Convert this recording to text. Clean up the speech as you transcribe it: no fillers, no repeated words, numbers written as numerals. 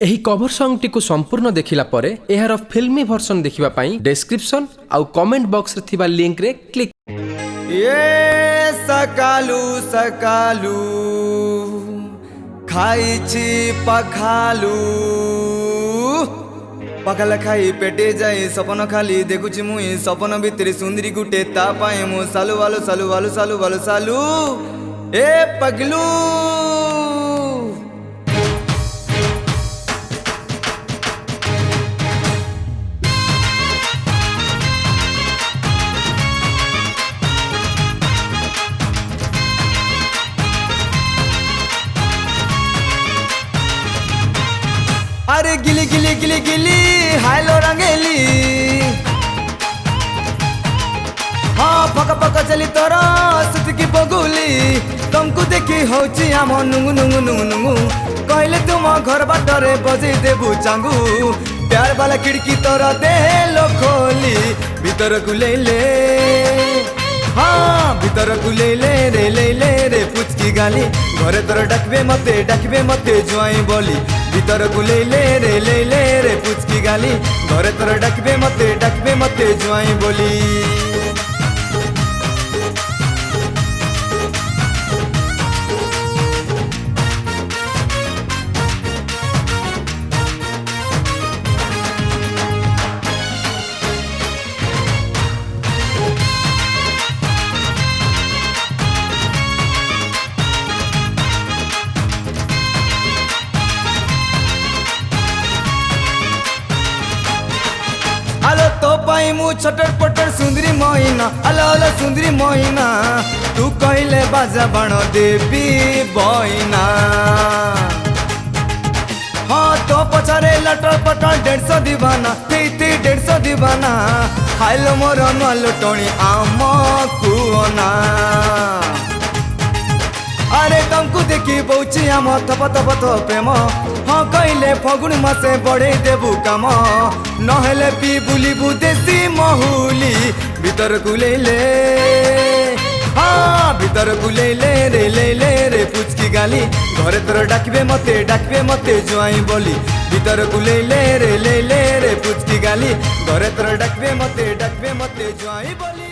एही cover song T को संपूर्ण देखिला परे एहार फिल्मी वर्जन देखिबा पाई डिस्क्रिप्शन आउ कमेंट बॉक्स रे थिबा लिंक रे क्लिक। ये सकालू सकालू खाइछि पखालू पखाल खाई पेटे जाए सपन खाली देखुछि मुई सपन भितर सुंदरी गुटे ता पाए मु सालू वालू सालू वालू सालू वालू सालू ए पगलू। अरे गिली गिली गिली गिली हायलो रंगेली हाँ पक पक चली तोरा सुतकी बगुली तुमको देखी होची आम नुंगु नुंगु नुंगु नुंगु कहले तुम घर बाटरे बजे देबु चांगू प्यार वाला खिड़की तोरा दे लो खोली भीतर को ले ले हाँ भीतर को ले रे पुचकी गाली घरे तोर डाकबे मते जुआई बोली भीतर को ले रे पुचकी गाली घरे तोर डाकबे मते जुआई बोली। अलो तो पाई मु छटर पटर सुंदरी मोहिना अलो अलो सुंदरी मोहिना तू कहले बाजा बाण देवी बहिना हाँ तो पचारे लटर पटर 150 दीवाना ती 150 दीवाना हाइलो मोर नुआलो टोणी आम कुओना अरे तुमको देखी बहुची आम थप थप थो प्रेम हाँ कहले फगुण मासे बढ़े देबू काम नहेले पी बुलीबू देसी महुली भीतर को ले ले हाँ भीतर को ले रे पुचकी गाली घरे तोर डाकबे मते जुआई बोली भीतर को ले रे पुचकी गाली घरे तोर डाकबे मते जुआई बोली।